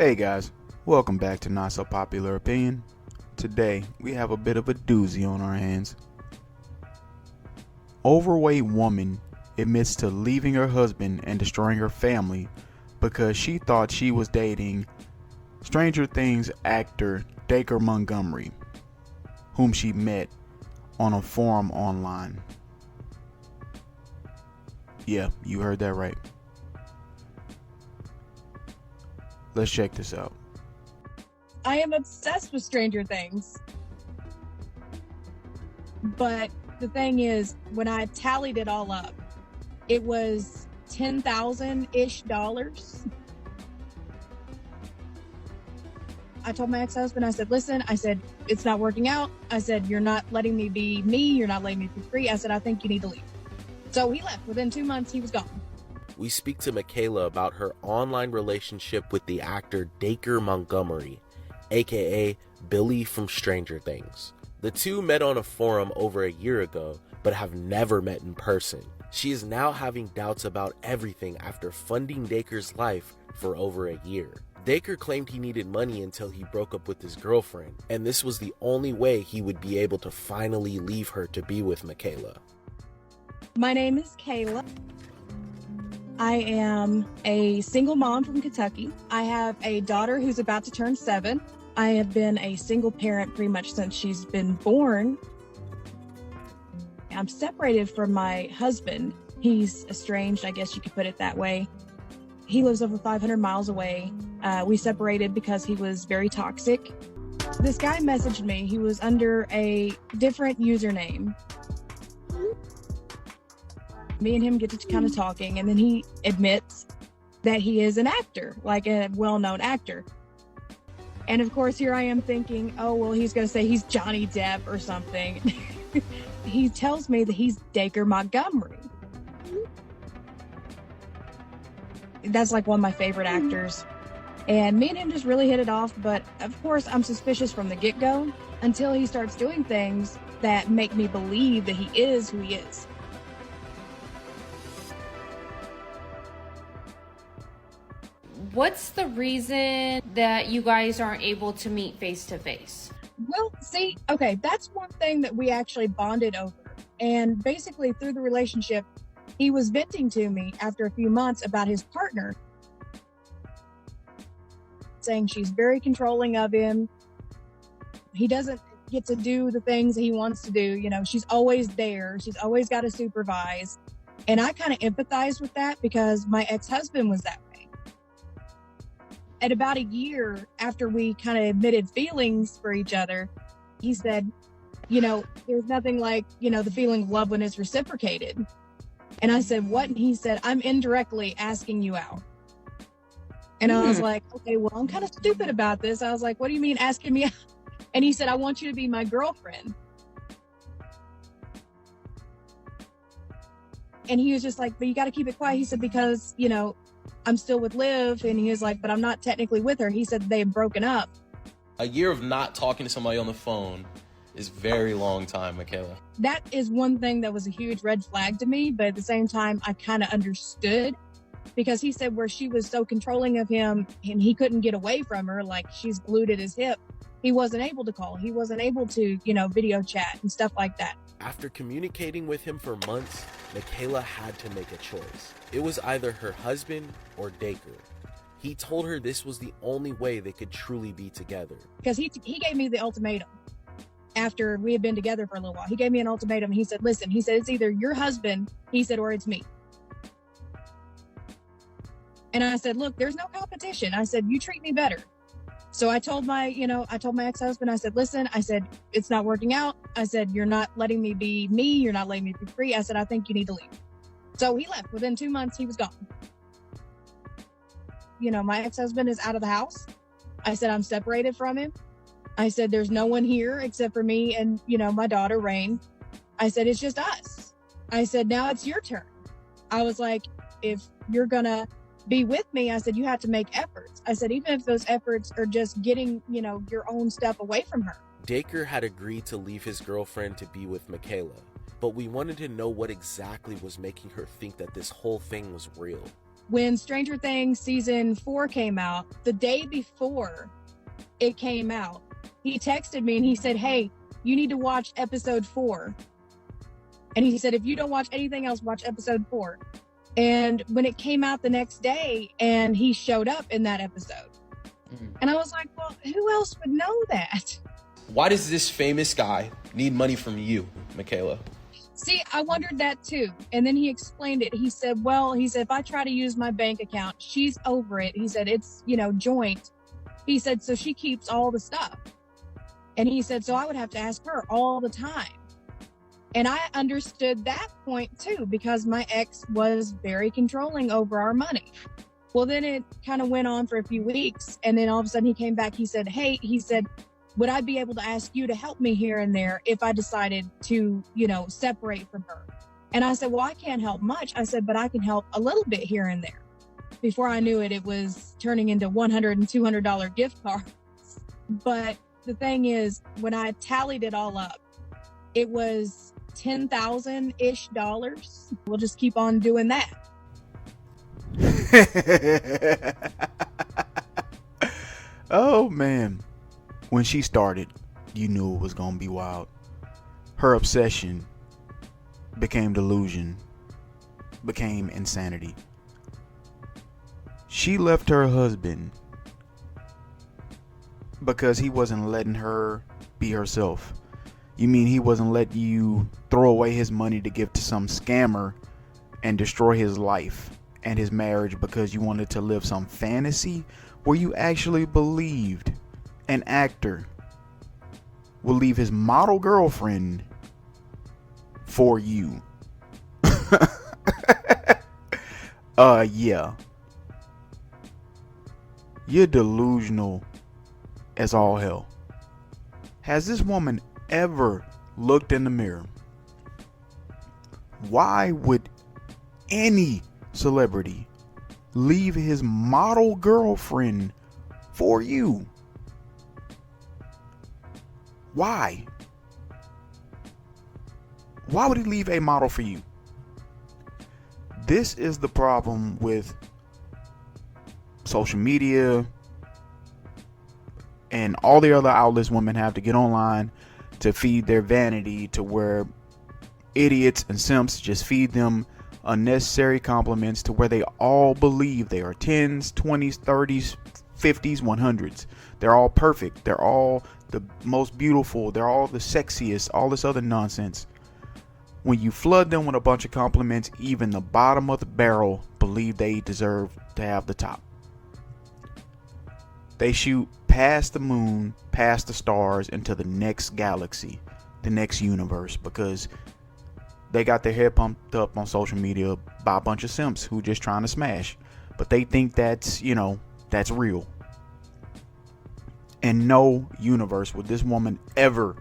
Hey guys, welcome back to Not So Popular Opinion. Today, we have a bit of a doozy on our hands. Overweight woman admits to leaving her husband and destroying her family because she thought she was dating Stranger Things actor Dacre Montgomery, whom she met on a forum online. Yeah, you heard that right. Let's check this out. I am obsessed with Stranger Things. But the thing is, when I tallied it all up, it was $10,000-ish. I told my ex-husband, I said, listen, I said, it's not working out. I said, you're not letting me be me. You're not letting me be free. I said, I think you need to leave. So he left. Within 2 months, he was gone. We speak to Michaela about her online relationship with the actor Dacre Montgomery, aka Billy from Stranger Things. The two met on a forum over a year ago, but have never met in person. She is now having doubts about everything after funding Dacre's life for over a year. Dacre claimed he needed money until he broke up with his girlfriend, and this was the only way he would be able to finally leave her to be with Michaela. My name is Kayla. I am a single mom from Kentucky. I have a daughter who's about to turn 7. I have been a single parent pretty much since she's been born. I'm separated from my husband. He's estranged, I guess you could put it that way. He lives over 500 miles away. We separated because he was very toxic. This guy messaged me. He was under a different username. Me and him get to kind of talking, and then he admits that he is an actor, like a well-known actor. And of course, here I am thinking, oh, well, he's going to say he's Johnny Depp or something. He tells me that he's Dacre Montgomery. That's like one of my favorite actors. And me and him just really hit it off. But of course, I'm suspicious from the get-go until he starts doing things that make me believe that he is who he is. What's the reason that you guys aren't able to meet face to face? Well, see, okay, that's one thing that we actually bonded over. And basically through the relationship, he was venting to me after a few months about his partner, saying she's very controlling of him. He doesn't get to do the things he wants to do. You know, she's always there. She's always got to supervise. And I kind of empathize with that because my ex-husband was that way. At about a year after we kind of admitted feelings for each other, he said, you know, there's nothing like, you know, the feeling of love when it's reciprocated. And I said, what? And he said, I'm indirectly asking you out. And I was like, okay, well, I'm kind of stupid about this. I was like, what do you mean asking me out? And he said, I want you to be my girlfriend. And he was just like, but you got to keep it quiet. He said, because, you know, I'm still with Liv. And he was like, but I'm not technically with her. He said they had broken up. A year of not talking to somebody on the phone is very long time, Michaela. That is one thing that was a huge red flag to me. But at the same time, I kind of understood because he said where she was so controlling of him and he couldn't get away from her, like she's glued at his hip. He wasn't able to call. He wasn't able to, you know, video chat and stuff like that. After communicating with him for months, Michaela had to make a choice. It was either her husband or Dacre. He told her this was the only way they could truly be together. Because he gave me the ultimatum after we had been together for a little while. He gave me an ultimatum. He said, listen, he said, it's either your husband, he said, or it's me. And I said, look, there's no competition. I said, you treat me better. So I told my ex-husband, I said, listen, I said, it's not working out. I said, you're not letting me be me. You're not letting me be free. I said, I think you need to leave. So he left. Within 2 months, he was gone. You know, my ex-husband is out of the house. I said, I'm separated from him. I said, there's no one here except for me and, you know, my daughter, Rain. I said, it's just us. I said, now it's your turn. I was like, if you're going to be with me, I said, you have to make efforts. I said, even if those efforts are just getting, you know, your own stuff away from her. Dacre had agreed to leave his girlfriend to be with Michaela, but we wanted to know what exactly was making her think that this whole thing was real. When Stranger Things season 4 came out, the day before it came out, he texted me and he said, "Hey, you need to watch episode 4." And he said, "If you don't watch anything else, watch episode 4." And when it came out the next day, and he showed up in that episode, and I was like, well, who else would know that? Why does this famous guy need money from you, Michaela? See, I wondered that too. And then he explained it. He said, if I try to use my bank account, she's over it. He said, it's, joint. He said, so she keeps all the stuff. And he said, so I would have to ask her all the time. And I understood that point too, because my ex was very controlling over our money. Well, then it kind of went on for a few weeks. And then all of a sudden he came back. He said, hey, would I be able to ask you to help me here and there if I decided to, separate from her? And I said, well, I can't help much. I said, but I can help a little bit here and there. Before I knew it, it was turning into $100 and $200 gift cards. But the thing is, when I tallied it all up, it was $10,000-ish. We'll just keep on doing that. Oh, man. When she started, you knew it was going to be wild. Her obsession became delusion, became insanity. She left her husband because he wasn't letting her be herself. You mean he wasn't letting you throw away his money to give to some scammer and destroy his life and his marriage because you wanted to live some fantasy where you actually believed an actor will leave his model girlfriend for you? Yeah. You're delusional as all hell. Has this woman ever looked in the mirror? Why would any celebrity leave his model girlfriend for you? Why? Why would he leave a model for you? This is the problem with social media and all the other outlets women have to get online to feed their vanity, to where idiots and simps just feed them unnecessary compliments to where they all believe they are 10s, 20s, 30s, 50s, 100s. They're all perfect. They're all the most beautiful. They're all the sexiest, all this other nonsense. When you flood them with a bunch of compliments, even the bottom of the barrel believe they deserve to have the top. They shoot past the moon, past the stars, into the next galaxy, the next universe, because they got their head pumped up on social media by a bunch of simps who just trying to smash. But they think that's, that's real. In no universe would this woman ever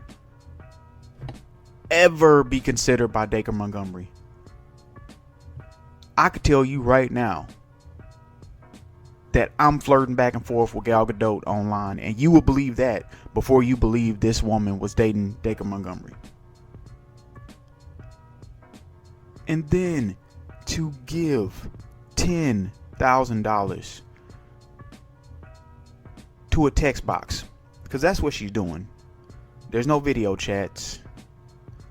be considered by Dacre Montgomery. I could tell you right now that I'm flirting back and forth with Gal Gadot online, and you would believe that before you believe this woman was dating Dacre Montgomery. And then to give $10,000 to a text box, because that's what she's doing. There's no video chats,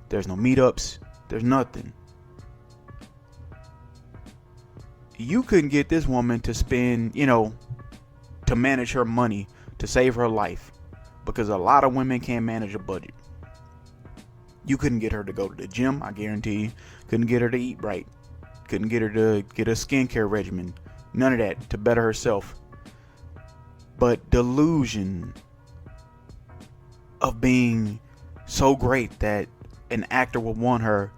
there's no meetups, there's nothing. You couldn't get this woman to spend, to manage her money to save her life, because a lot of women can't manage a budget. You couldn't get her to go to the gym, I guarantee you. Couldn't get her to eat right. Couldn't get her to get a skincare regimen. None of that to better herself. But delusion of being so great that an actor would want her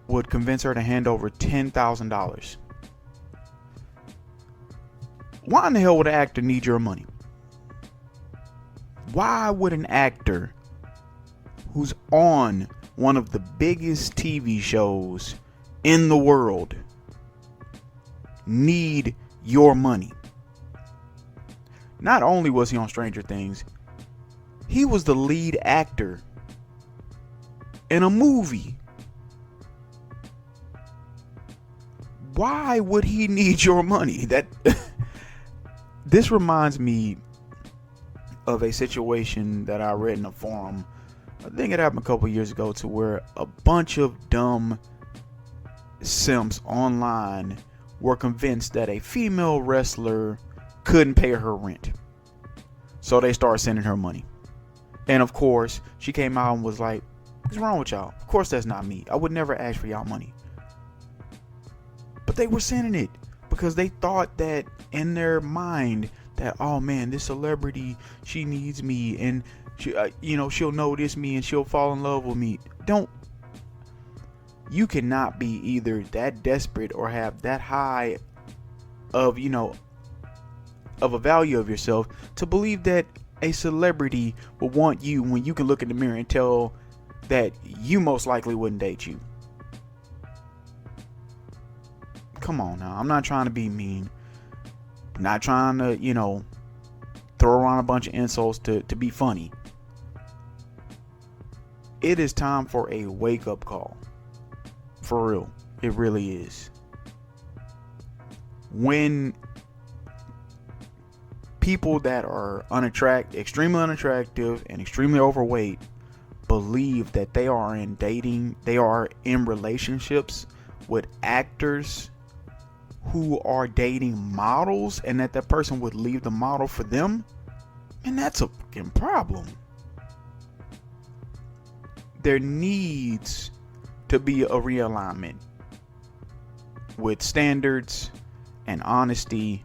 would convince her to hand over $10,000. Why in the hell would an actor need your money? Why would an actor who's on one of the biggest TV shows in the world need your money? Not only was he on Stranger Things, he was the lead actor in a movie. why would he need your money? This reminds me of a situation that I read in a forum. I think it happened a couple years ago, to where a bunch of dumb simps online were convinced that a female wrestler couldn't pay her rent. So they started sending her money. And of course, she came out and was like, what's wrong with y'all? Of course that's not me. I would never ask for y'all money. But they were sending it because they thought that in their mind that, oh man, this celebrity, she needs me, and she, she'll notice me and she'll fall in love with me. You cannot be either that desperate or have that high of, of a value of yourself to believe that a celebrity will want you when you can look in the mirror and tell that you most likely wouldn't date you. Come on now. I'm not trying to be mean. I'm not trying to, throw around a bunch of insults to be funny. It is time for a wake-up call. For real. It really is. When people that are extremely unattractive and extremely overweight believe that they are in relationships with actors who are dating models, and that person would leave the model for them, and that's a fucking problem. There needs to be a realignment with standards and honesty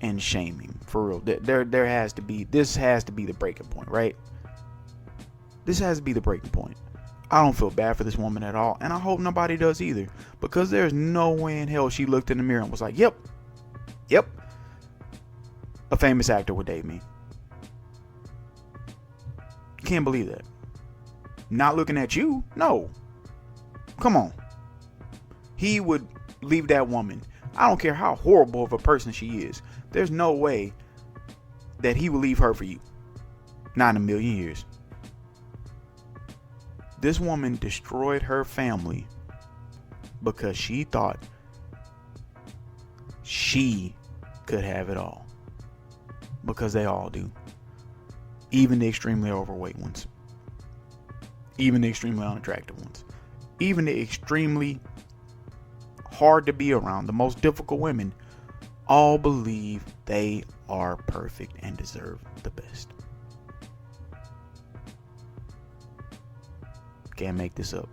and shaming. For real, there has to be. This has to be the breaking point, right? This has to be the breaking point. I don't feel bad for this woman at all, and I hope nobody does either, because there's no way in hell she looked in the mirror and was like, yep, a famous actor would date me. Can't believe that. Not looking at you? No. Come on. He would leave that woman. I don't care how horrible of a person she is. There's no way that he would leave her for you. Not in a million years. This woman destroyed her family because she thought she could have it all. Because they all do. Even the extremely overweight ones. Even the extremely unattractive ones. Even the extremely hard to be around, the most difficult women, all believe they are perfect and deserve the best. Can't make this up.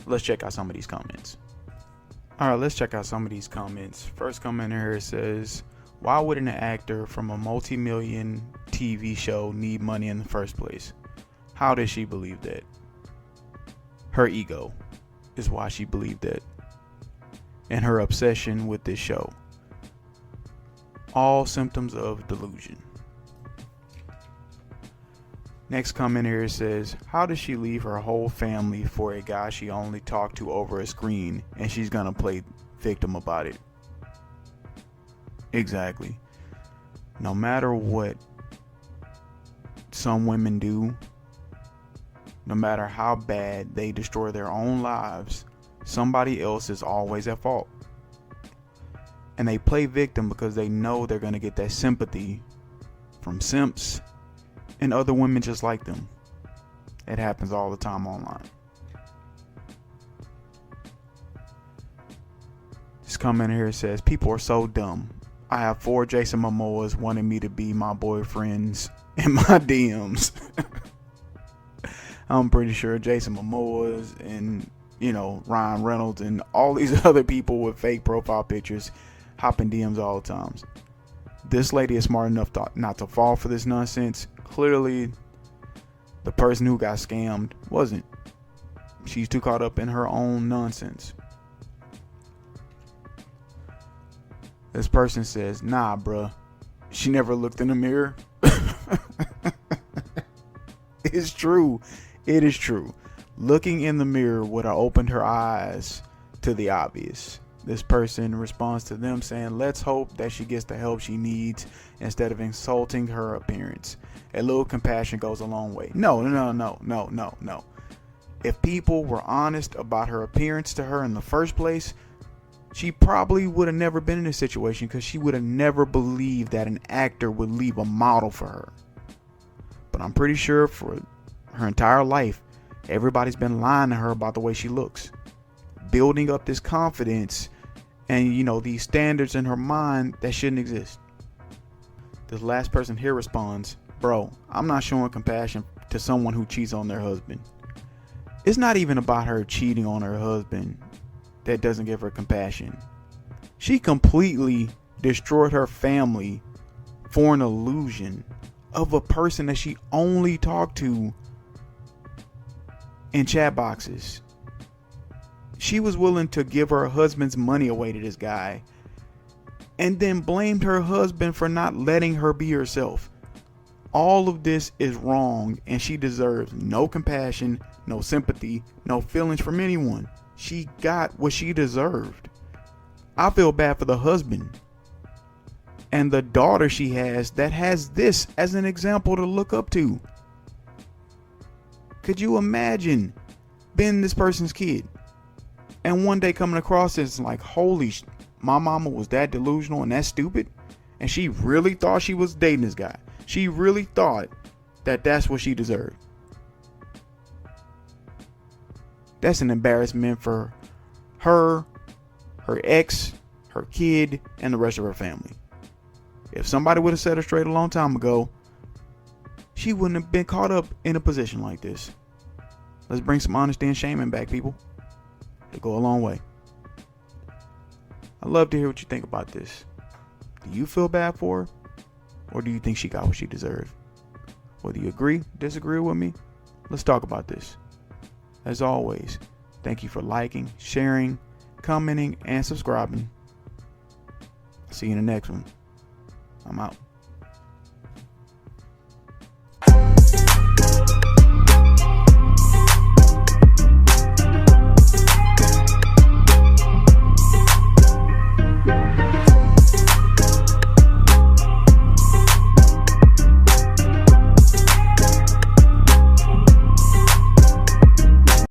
Let's check out some of these comments. Alright, let's check out some of these comments. First comment here says, why wouldn't an actor from a multi-million TV show need money in the first place? How does she believe that? Her ego is why she believed that. And her obsession with this show. All symptoms of delusion. Next comment here says, how does she leave her whole family for a guy she only talked to over a screen, and she's gonna play victim about it? Exactly. No matter what some women do, no matter how bad they destroy their own lives, somebody else is always at fault. And they play victim because they know they're gonna get that sympathy from simps and other women just like them. It happens all the time online. This comment here says, people are so dumb. I have 4 Jason Momoas wanting me to be my boyfriends in my DMs. I'm pretty sure Jason Momoas and, Ryan Reynolds and all these other people with fake profile pictures hop in DMs all the time. This lady is smart enough not to fall for this nonsense. Clearly, the person who got scammed wasn't. She's too caught up in her own nonsense. This person says, nah, bruh. She never looked in the mirror. It's true. It is true. Looking in the mirror would have opened her eyes to the obvious. This person responds to them saying, let's hope that she gets the help she needs instead of insulting her appearance. A little compassion goes a long way. No. If people were honest about her appearance to her in the first place, she probably would have never been in this situation, because she would have never believed that an actor would leave a model for her. But I'm pretty sure for her entire life, everybody's been lying to her about the way she looks, building up this confidence and, these standards in her mind that shouldn't exist. This last person here responds, bro, I'm not showing compassion to someone who cheats on their husband. It's not even about her cheating on her husband that doesn't give her compassion. She completely destroyed her family for an illusion of a person that she only talked to in chat boxes. She was willing to give her husband's money away to this guy and then blamed her husband for not letting her be herself. All of this is wrong, and she deserves no compassion, no sympathy, no feelings from anyone. She got what she deserved. I feel bad for the husband and the daughter she has that has this as an example to look up to. Could you imagine being this person's kid and one day coming across this like, holy my mama was that delusional and that stupid, and she really thought she was dating this guy. She really thought that that's what she deserved. That's an embarrassment for her, her ex, her kid, and the rest of her family. If somebody would have set her straight a long time ago, she wouldn't have been caught up in a position like this. Let's bring some honesty and shaming back, people. It'll go a long way. I'd love to hear what you think about this. Do you feel bad for her? Or do you think she got what she deserved? Whether you agree, disagree with me, let's talk about this. As always, thank you for liking, sharing, commenting, and subscribing. See you in the next one. I'm out.